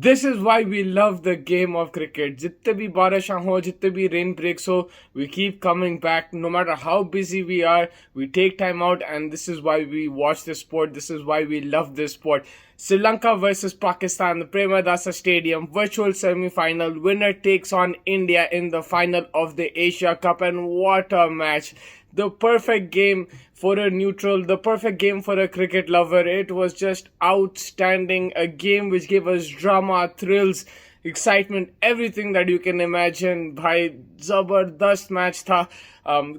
This is why we love the game of cricket. जितने भी बारिशां हो, जितने भी rain breaks हो, we keep coming back. No matter how busy we are, we take time out, and this is why we watch this sport. This is why we love this sport. Sri Lanka versus Pakistan, the Premadasa Stadium, virtual semi-final. Winner takes on India in the final of the Asia Cup, and what a match! The perfect game for a neutral, the perfect game for a cricket lover. It was just outstanding. A game which gave us drama, thrills, excitement, everything that you can imagine. Bhai, zabardast match tha.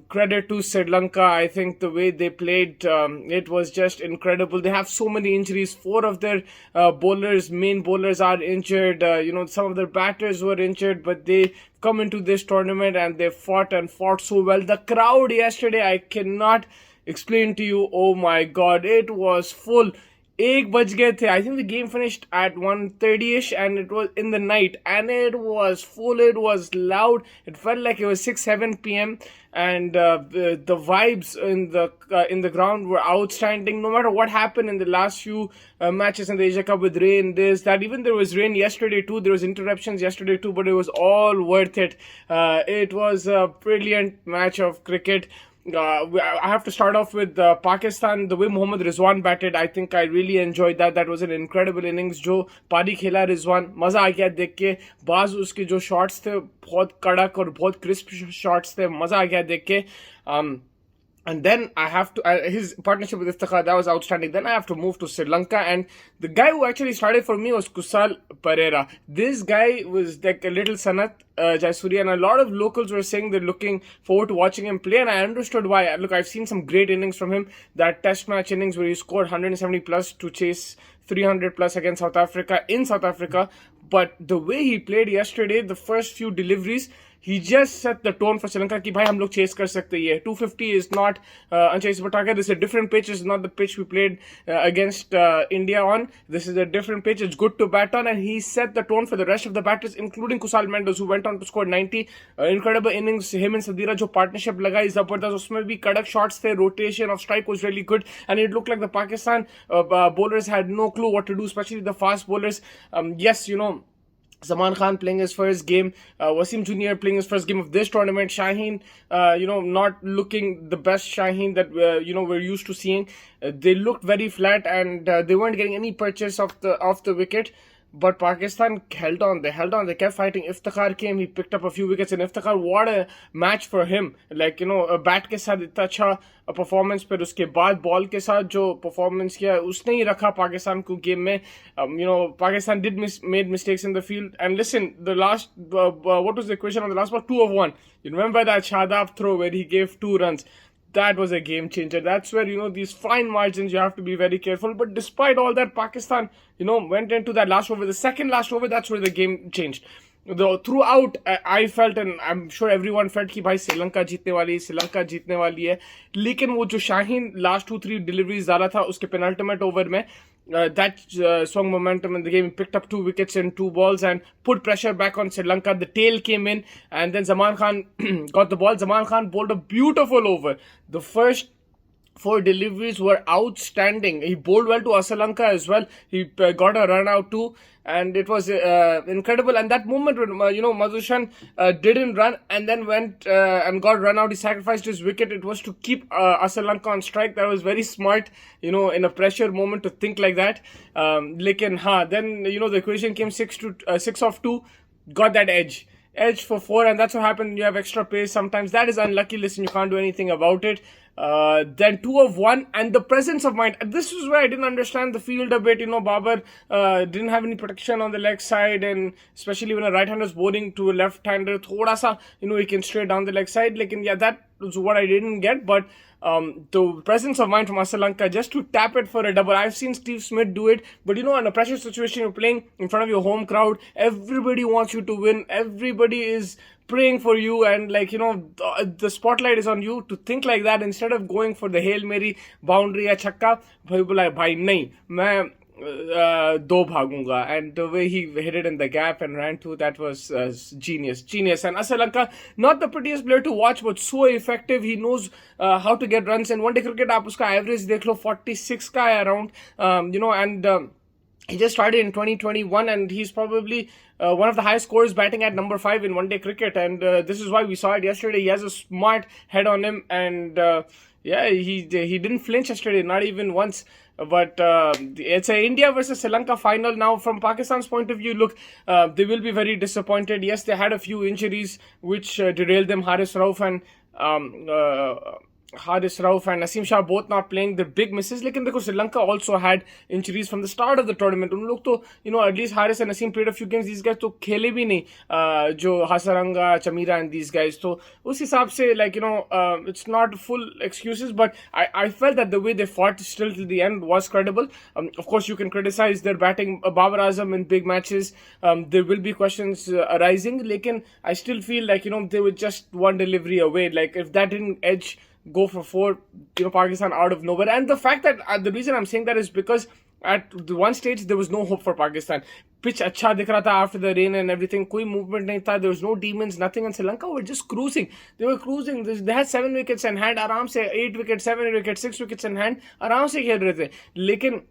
Credit to Sri Lanka. I think the way they played, it was just incredible. They have so many injuries. Four of their main bowlers are injured. Some of their batters were injured, but they come into this tournament and they fought and fought so well. The crowd yesterday, I cannot explain to you. Oh my God, it was full. 1 बज गए थे. I think the game finished at 1:30ish, and it was in the night, and it was full. It was loud. It felt like it was 6-7 p.m. and the vibes in the ground were outstanding. No matter what happened in the last few matches in the Asia Cup with rain, this, that, even there was rain yesterday too. There was interruptions yesterday too, but it was all worth it. It was a brilliant match of cricket. I have to start off with Pakistan. The way Mohammad Rizwan batted, I think I really enjoyed that. That was an incredible innings. जो पारी खेला रिजवान, मजा आ गया देख के. बाज उसके जो शॉट्स थे बहुत कड़क और बहुत क्रिस्प शॉट्स थे. मजा आ गया देख के. And then I have to, his partnership with Iftikhar, that was outstanding. Then I have to move to Sri Lanka, and the guy who actually started for me was Kusal Pereira. This guy was like a little Sanat Jaisuri, and a lot of locals were saying they're looking forward to watching him play, and I understood why. Look, I've seen some great innings from him. That test match innings where he scored 170 plus to chase 300 plus against South Africa in South Africa. But the way he played yesterday, the first few deliveries, he just set the tone for Sri Lanka कि भाई हम लोग chase कर सकते हैं. 250 is not unchaseable target. This is a different pitch. It's not the pitch we played against India on. This is a different pitch. It's good to bat on, and he set the tone for the rest of the batters, including Kusal Mendes, who went on to score 90. Incredible innings. Him and Sadira जो partnership लगाई जबरदस्त. उसमें भी कड़क shots थे. Rotation of strike was really good, and it looked like the Pakistan bowlers had no clue what to do, especially the fast bowlers. Yes, Zaman Khan playing his first game, Wasim Jr. playing his first game of this tournament, Shaheen, not looking the best Shaheen that, we're used to seeing. They looked very flat, and they weren't getting any purchase off the wicket. But Pakistan held on. They held on. They kept fighting. Iftikhar came. He picked up a few wickets. And Iftikhar, what a match for him. Like, bat के साथ इतना अच्छा performance, फिर उसके बाद ball के साथ जो performance किया, उसने ही रखा पाकिस्तान को game में. Pakistan made mistakes in the field. And listen, the last, what was the equation on the last ball? 2 of 1. You remember that Shadab throw where he gave 2 runs? That was a game changer. That's where, these fine margins, you have to be very careful. But despite all that, Pakistan, went into that last over. The second last over, that's where the game changed. Throughout, I felt, and I'm sure everyone felt कि भाई श्रीलंका जीतने वाली है, श्रीलंका जीतने वाली है. लेकिन वो जो शाहीन last 2-3 deliveries डाला था उसके penultimate over में, that swung momentum in the game. He picked up 2 wickets in 2 balls and put pressure back on Sri Lanka. The tail came in, and then Zaman Khan got the ball. Zaman Khan bowled a beautiful over. The first 4 deliveries were outstanding. He bowled well to Sri Lanka as well. He got a run out too, and it was incredible. And that moment when Madhushan didn't run and then went and got run out, he sacrificed his wicket. It was to keep Sri Lanka on strike. That was very smart, in a pressure moment to think like that. Then the equation came 6 of 2, got that edge for 4, and that's what happened. You have extra pace sometimes. That is unlucky. Listen, you can't do anything about it. Then 2 of 1, and the presence of mind. This is where I didn't understand the field a bit. Babar didn't have any protection on the leg side, and especially when a right-hander is bowling to a left-hander, thoda sa, he can stray down the leg side. That was what I didn't get. But the presence of mind from Sri Lanka just to tap it for a double. I've seen Steve Smith do it, but in a pressure situation, you're playing in front of your home crowd. Everybody wants you to win. Everybody is praying for you, and the spotlight is on you. To think like that instead of going for the Hail Mary boundary या छक्का, भाई बोला भाई नहीं, मैं 2 भागूंगा. And the way he hit it in the gap and ran through, that was genius. And Sri Lanka, not the prettiest player to watch, but so effective. He knows how to get runs. In one day cricket, आप उसका average देख लो, 46 का है around, and he just started in 2021, and he's probably one of the highest scorers batting at number 5 in one day cricket. And this is why we saw it yesterday. He has a smart head on him, and yeah, he didn't flinch yesterday, not even once. But it's a India versus Sri Lanka final now. From Pakistan's point of view, look, they will be very disappointed. Yes, they had a few injuries which derailed them. Um, uh, Haris Rauf and Naseem Shah both not playing, the big misses. लेकिन देखो Sri Lanka also had injuries from the start of the tournament. उन लोग तो at least Haris and Naseem played a few games. These guys तो खेले भी नहीं, जो Hasaranga, Chamira and these guys. तो उस हिसाब से it's not full excuses, but I felt that the way they fought still till the end was credible. Of course, you can criticize their batting, Babar Azam in big matches. There will be questions arising. लेकिन I still feel like they were just one delivery away. Like if that didn't edge go for 4, Pakistan out of nowhere. And the fact that the reason I'm saying that is because at the one stage there was no hope for Pakistan. Pitch acha dikh raha tha after the rain and everything. Koi movement nahi tha. There was no demons, nothing. And Sri Lanka were just cruising. They were cruising. They had 7 wickets in hand. Aram se 8 wickets, 7 wickets, 6 wickets in hand. Aram se khel rahe the. Lekin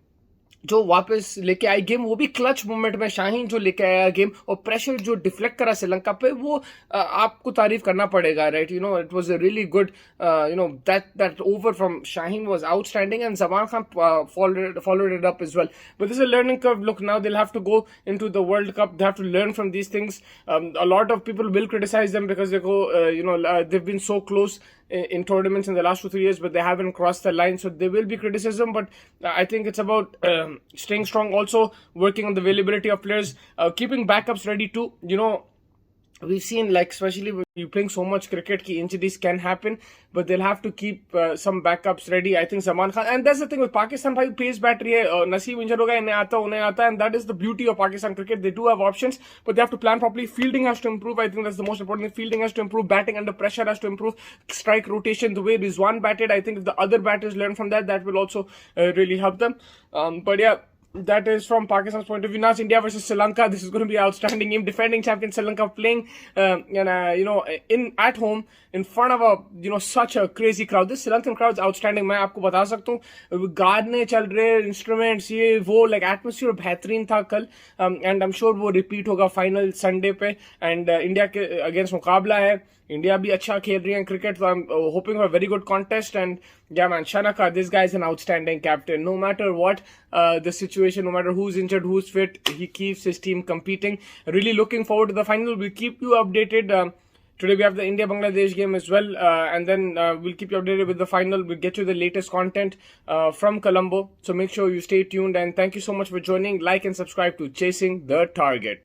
जो वापस लेके आई game, वो भी clutch moment में शाहीन जो लेके आया game, और प्रेशर जो डिफ्लेक्ट करा श्रीलंका पे, वो आपको तारीफ करना पड़ेगा, right? It was a really good, that over from Shaheen was outstanding, and Zaman Khan followed it up as well. But this is a learning curve. Look, now they'll have to go into the World Cup. They have to learn from these things. A lot of people will criticize them because they go, they've been so close in tournaments in the last 2-3 years, but they haven't crossed the line. So there will be criticism, but I think it's about staying strong, also working on the availability of players, keeping backups ready too. We've seen, like, especially when you're playing so much cricket, ki injuries can happen, but they'll have to keep some backups ready. I think Zaman Khan, and that's the thing with Pakistan, bhai, pace battery hai, Naseem injured hoga, inhe aata, and that is the beauty of Pakistan cricket. They do have options, but they have to plan properly. Fielding has to improve. I think that's the most important thing. Fielding has to improve. Batting under pressure has to improve. Strike rotation, the way Rizwan batted, I think if the other batters learn from that, that will also really help them. But yeah, that is from Pakistan's point of view. Now it's India versus Sri Lanka. This is going to be an outstanding game. Defending champion Sri Lanka playing, in at home in front of such a crazy crowd. This Sri Lankan crowd is outstanding. मैं आपको बता सकता हूँ, गाने चल रहे, instruments ये वो, like atmosphere बेहतरीन था कल, and I'm sure वो repeat होगा final Sunday पे, and India के against मुकाबला है. India भी अच्छा खेल रही है cricket, so I'm hoping for a very good contest. And yeah, man, Shanaka, this guy is an outstanding captain. No matter what the situation, no matter who's injured, who's fit, he keeps his team competing. Really looking forward to the final. We'll keep you updated. Today we have the India-Bangladesh game as well, and then we'll keep you updated with the final. We'll get you the latest content from Colombo. So make sure you stay tuned, and thank you so much for joining. Like and subscribe to Chasing the Target.